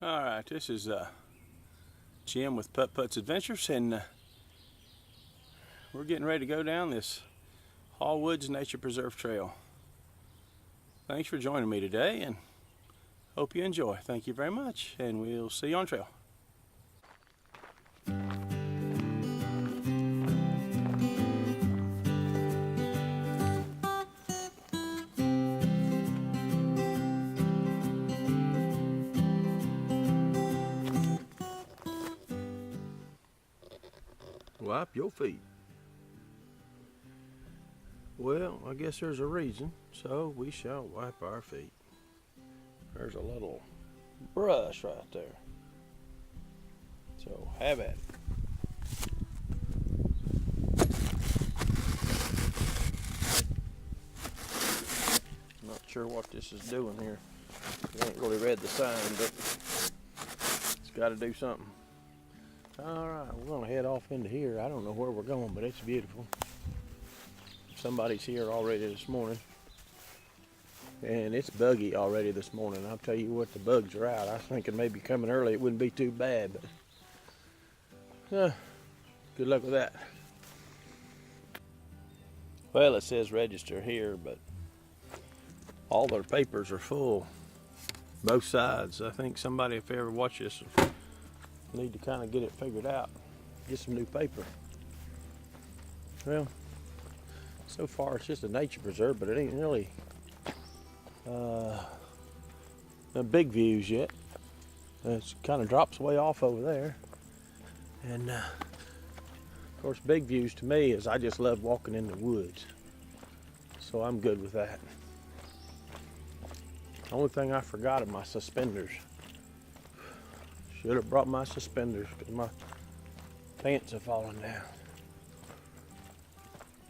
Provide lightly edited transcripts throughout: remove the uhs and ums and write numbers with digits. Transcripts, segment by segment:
Alright, this is Jim with Putt Putt's Adventures, and we're getting ready to go down this Hall Woods Nature Preserve Trail. Thanks for joining me today, and hope you enjoy. Thank you very much, and we'll see you on trail. Wipe your feet. Well, I guess there's a reason, so we shall wipe our feet. There's a little brush right there. So have at it. Not sure what this is doing here. I ain't really read the sign, but it's got to do something. Alright, we're going to head off into here. I don't know where we're going, but it's beautiful. Somebody's here already this morning. And it's buggy already this morning. I'll tell you what, the bugs are out. I was thinking maybe coming early it wouldn't be too bad, but good luck with that. Well, it says register here, but all their papers are full. Both sides. I think somebody, if they ever watch this, need to kind of get it figured out, get some new paper. Well, so far it's just a nature preserve, but it ain't really big views yet. It kind of drops way off over there, and of course big views to me is I just love walking in the woods, so I'm good with that. The only thing I forgot are my suspenders. Should have brought my suspenders because my pants have fallen down.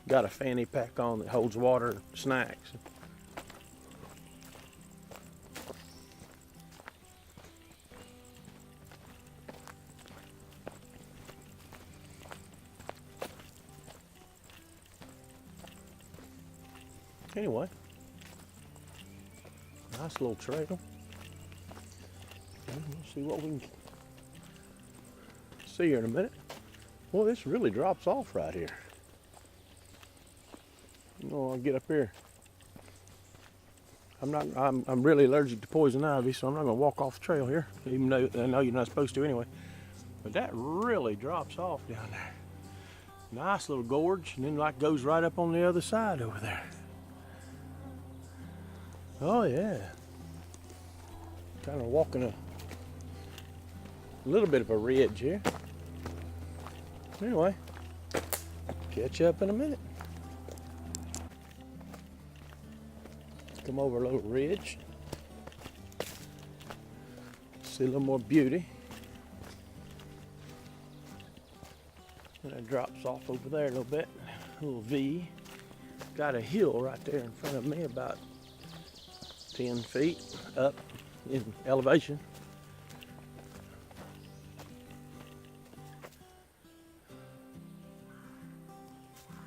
Got a fanny pack on that holds water and snacks. Anyway, nice little trail. We'll see what we can see here in a minute. Well, this really drops off right here. You know, I'll get up here. I'm really allergic to poison ivy, so I'm not gonna walk off the trail here, even though I know you're not supposed to anyway. But that really drops off down there. Nice little gorge, and then like goes right up on the other side over there. Oh yeah. Kind of walking a little bit of a ridge here. Anyway, catch up in a minute. Come over a little ridge. See a little more beauty. And it drops off over there a little bit. A little V. Got a hill right there in front of me, about 10 feet up in elevation.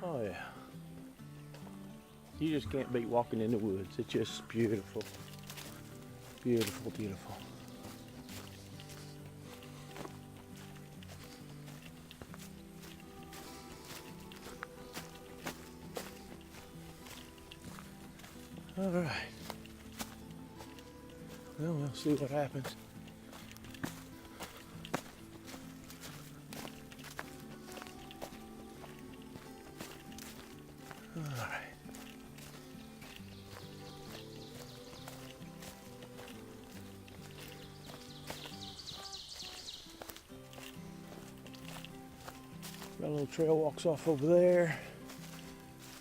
Oh yeah. You just can't beat walking in the woods. It's just beautiful. Beautiful, beautiful. All right. Well, we'll see what happens. All right. Got a little trail walks off over there.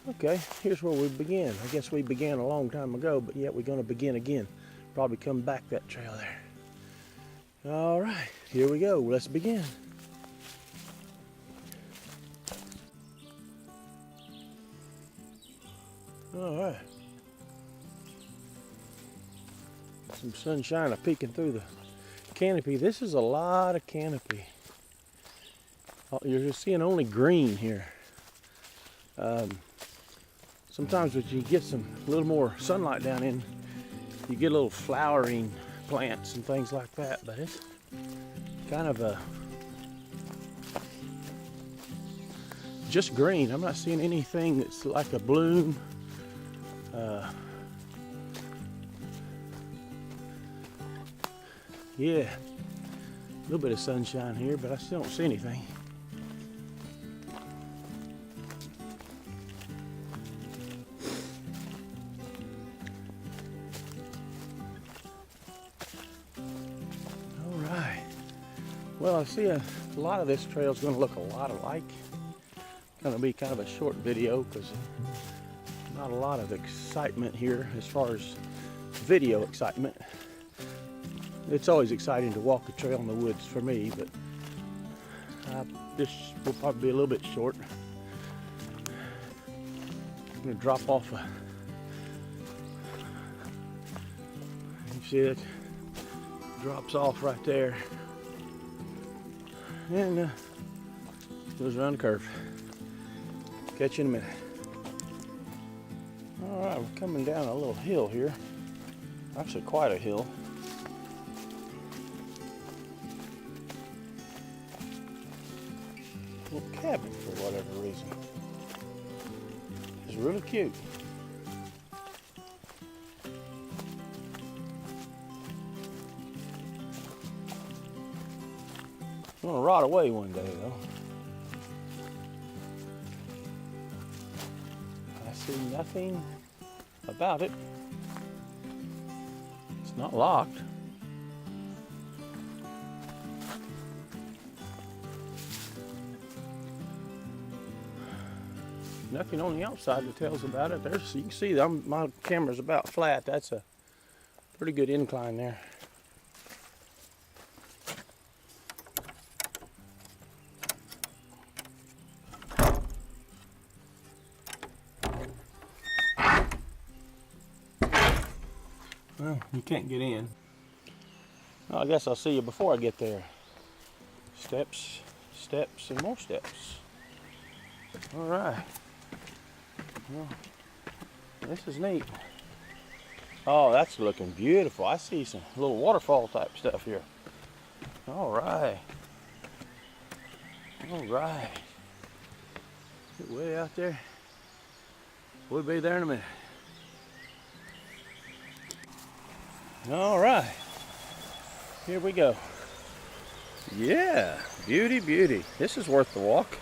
Okay, here's where we begin. I guess we began a long time ago, but yet we're going to begin again. Probably come back that trail there. All right, here we go. Let's begin. All right. Some sunshine peeking through the canopy. This is a lot of canopy. You're just seeing only green here. Sometimes when you get a little more sunlight down in, you get a little flowering plants and things like that, but it's kind of a just green. I'm not seeing anything that's like a bloom. Yeah, a little bit of sunshine here, but I still don't see anything. All right. Well, I see a lot of this trail is going to look a lot alike. It's going to be kind of a short video because not a lot of excitement here as far as video excitement. It's always exciting to walk a trail in the woods for me, but this will probably be a little bit short. I'm going to drop off you see it drops off right there and goes around the curve. Catch you in a minute. All right, we're coming down a little hill here. Actually quite a hill. Little cabin for whatever reason. It's really cute. It's gonna rot away one day though. I see nothing about it. It's not locked. Nothing on the outside that tells about it. There's, you can see my camera's about flat. That's a pretty good incline there. Well, you can't get in. Well, I guess I'll see you before I get there. Steps, steps, and more steps. All right. Well, this is neat. Oh, that's looking beautiful. I see some little waterfall type stuff here. All right. All right. Get way out there. We'll be there in a minute. All right. Here we go. Yeah, beauty, beauty. This is worth the walk.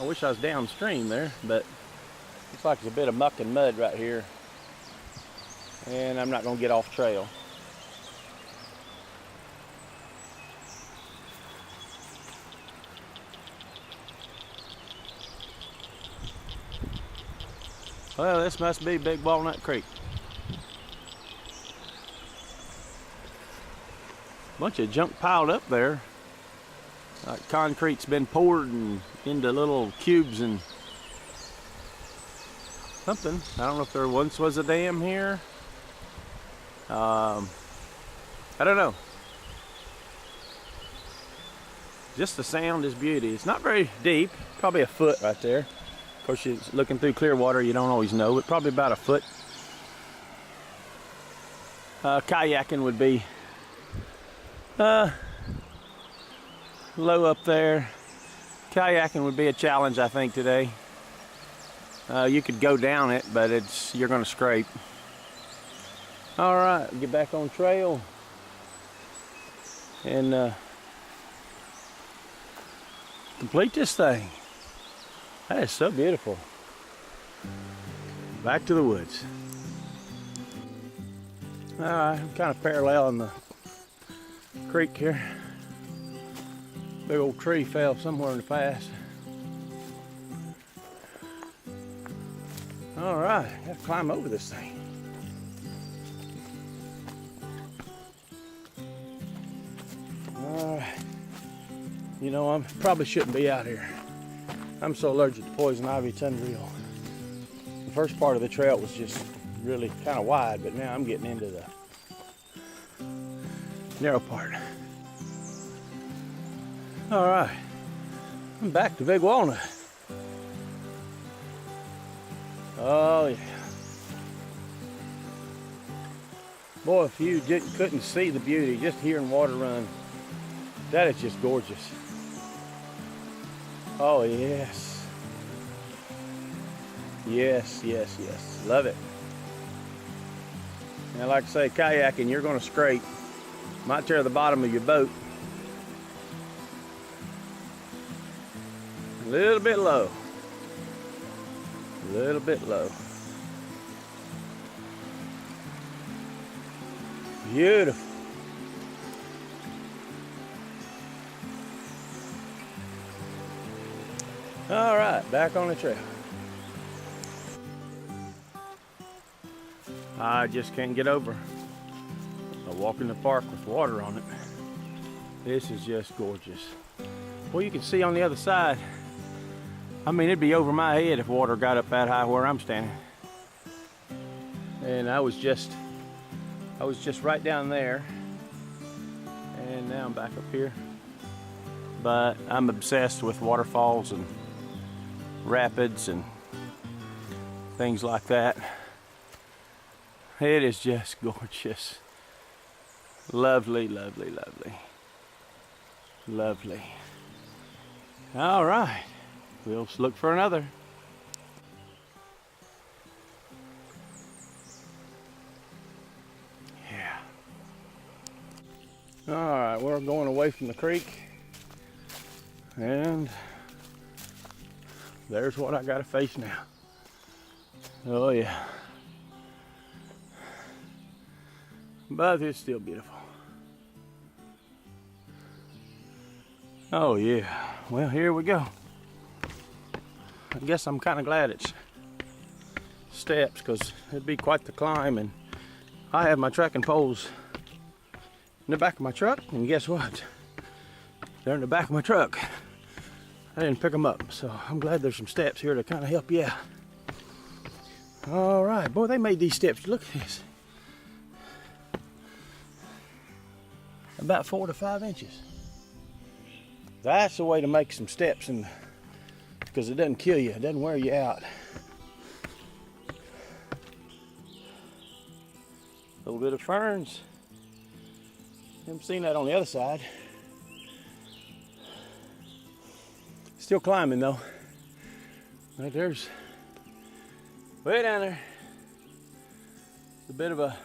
I wish I was downstream there, but looks like there's a bit of muck and mud right here. And I'm not gonna get off trail. Well, this must be Big Walnut Creek. Bunch of junk piled up there. Like concrete's been poured and into little cubes and something. I don't know if there once was a dam here. I don't know. Just the sound is beauty. It's not very deep, probably a foot right there. Of course, you're looking through clear water, you don't always know, but probably about a foot. Kayaking would be low up there. Kayaking would be a challenge, I think, today. You could go down it, but you're going to scrape. All right, get back on trail and complete this thing. That is so beautiful. Back to the woods. All right, I'm kind of paralleling the creek here. Big old tree fell somewhere in the past. All right, got to climb over this thing. All right. You know, I probably shouldn't be out here. I'm so allergic to poison ivy, it's unreal. The first part of the trail was just really kind of wide, but now I'm getting into the narrow part. All right, I'm back to Big Walnut. Oh yeah, Boy, if you couldn't see the beauty, just hearing water run, that is just gorgeous. Oh yes. Yes, yes, yes. Love it. And like I say, kayaking, you're gonna scrape. Might tear the bottom of your boat. A little bit low. A little bit low. Beautiful. All right, back on the trail. I just can't get over a walk in the park with water on it. This is just gorgeous. Well, you can see on the other side, I mean, it'd be over my head if water got up that high where I'm standing. And I was just right down there, and now I'm back up here. But I'm obsessed with waterfalls and rapids and things like that. It is just gorgeous. Lovely, lovely, lovely. Lovely. All right, we'll look for another. Yeah. All right, we're going away from the creek, and there's what I gotta face now. Oh yeah. But it's still beautiful. Oh yeah. Well, here we go. I guess I'm kind of glad it's steps, because it'd be quite the climb, and I have my trekking poles in the back of my truck, and guess what? They're in the back of my truck. I didn't pick them up, so I'm glad there's some steps here to kind of help you out. All right, boy, they made these steps. Look at this. About 4 to 5 inches. That's the way to make some steps, and because it doesn't kill you, it doesn't wear you out. A little bit of ferns. Haven't seen that on the other side. Still climbing though. Right there's, way down there, a bit of a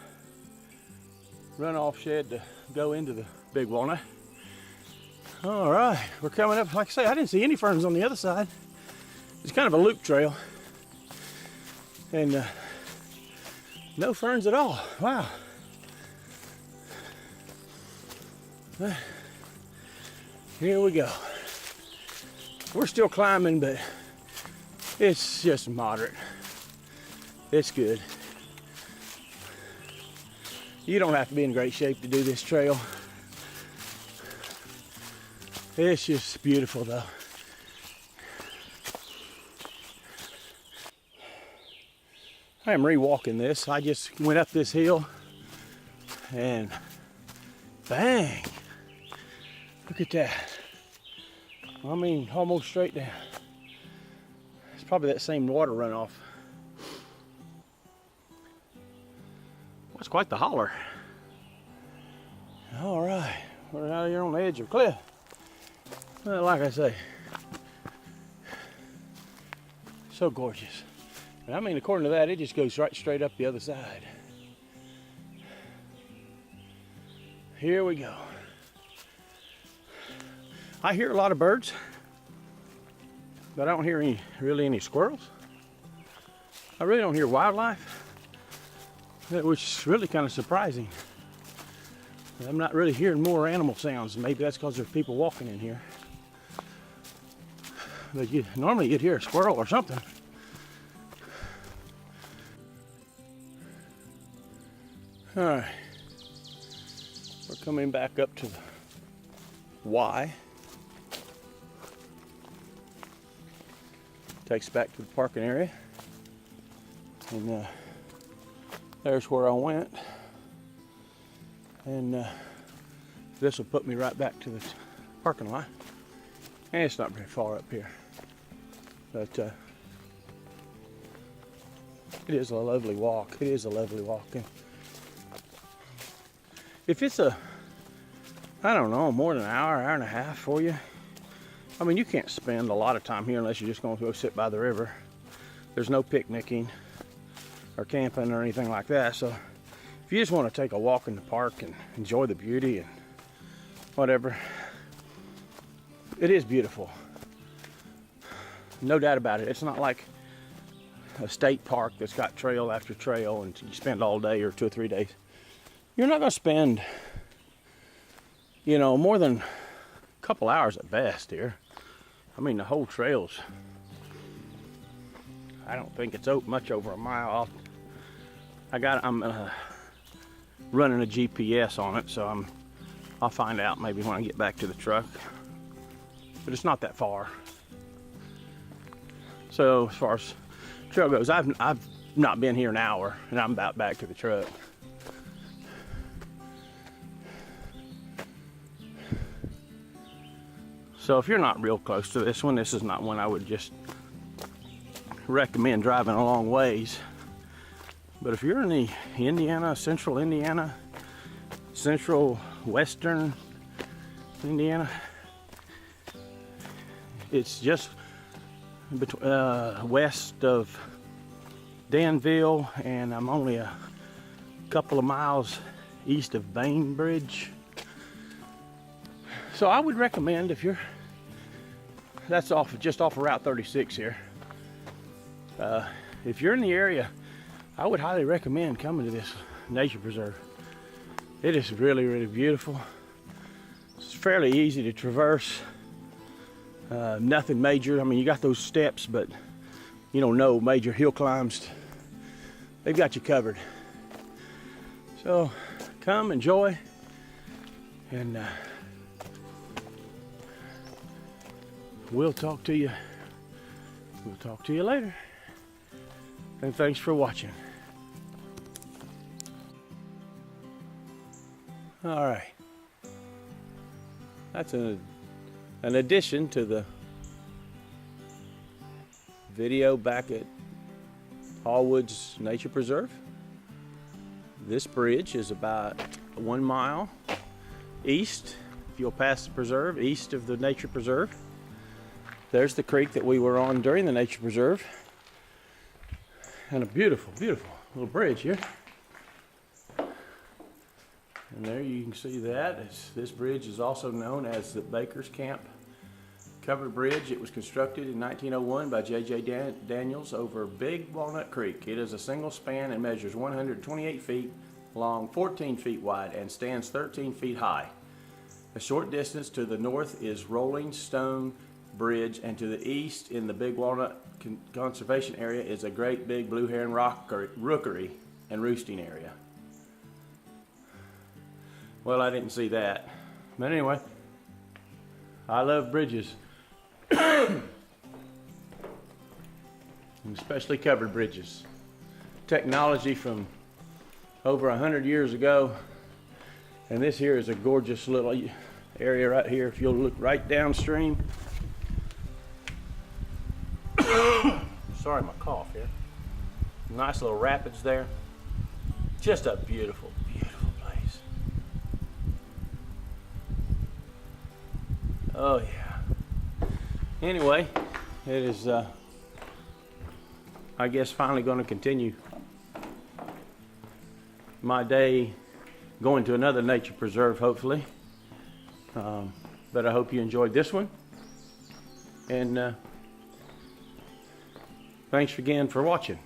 runoff shed to go into the big walnut. All right, we're coming up. Like I say, I didn't see any ferns on the other side. It's kind of a loop trail, and no ferns at all. Wow. Here we go. We're still climbing, but it's just moderate. It's good. You don't have to be in great shape to do this trail. It's just beautiful though. I am re-walking this. I just went up this hill and bang! Look at that. I mean, almost straight down. It's probably that same water runoff. Well, it's quite the holler. All right, we're out here on the edge of a cliff. Well, like I say, so gorgeous. And I mean, according to that, it just goes right straight up the other side. Here we go. I hear a lot of birds, but I don't hear really any squirrels. I really don't hear wildlife, which is really kind of surprising. I'm not really hearing more animal sounds. Maybe that's because there's people walking in here. But normally you'd hear a squirrel or something. All right, we're coming back up to the Y. Takes us back to the parking area, and there's where I went, and this will put me right back to the parking lot. And it's not very far up here, but it is a lovely walk. It is a lovely walk. And if it's a, I don't know, more than an hour, hour and a half for you, I mean, you can't spend a lot of time here unless you're just going to go sit by the river. There's no picnicking or camping or anything like that. So if you just want to take a walk in the park and enjoy the beauty and whatever, it is beautiful. No doubt about it. It's not like a state park that's got trail after trail and you spend all day or 2 or 3 days. You're not going to spend, you know, more than a couple hours at best here. I mean, the whole trail's, I don't think it's much over a mile. I'm running a GPS on it, so I'll find out maybe when I get back to the truck. But it's not that far. So as far as trail goes, I've not been here an hour, and I'm about back to the truck. So if you're not real close to this one, this is not one I would just recommend driving a long ways. But if you're in the Indiana, central Indiana, central western Indiana, it's just west of Danville, and I'm only a couple of miles east of Bainbridge. So I would recommend, if you're, that's just off of Route 36 here. If you're in the area, I would highly recommend coming to this nature preserve. It is really, really beautiful. It's fairly easy to traverse. Nothing major. I mean, you got those steps, but you don't know major hill climbs. They've got you covered. So come enjoy, and we'll talk to you. We'll talk to you later. And thanks for watching. All right. That's an addition to the video back at Hallwoods Nature Preserve. This bridge is about 1 mile east, if you'll pass the preserve, east of the nature preserve. There's the creek that we were on during the nature preserve. And a beautiful, beautiful little bridge here. And there you can see that. This bridge is also known as the Baker's Camp Covered Bridge. It was constructed in 1901 by J.J. Daniels over Big Walnut Creek. It is a single span and measures 128 feet long, 14 feet wide, and stands 13 feet high. A short distance to the north is Rolling Stone Bridge, and to the east in the Big Walnut Conservation Area is a great big blue heron rookery and roosting area. Well, I didn't see that. But anyway, I love bridges. And especially covered bridges. Technology from over 100 years ago. And this here is a gorgeous little area right here. If you'll look right downstream. Sorry, my cough here. Nice little rapids there. Just a beautiful, beautiful place. Oh yeah. Anyway, it is I guess finally going to continue my day going to another nature preserve, hopefully. But I hope you enjoyed this one. And thanks again for watching.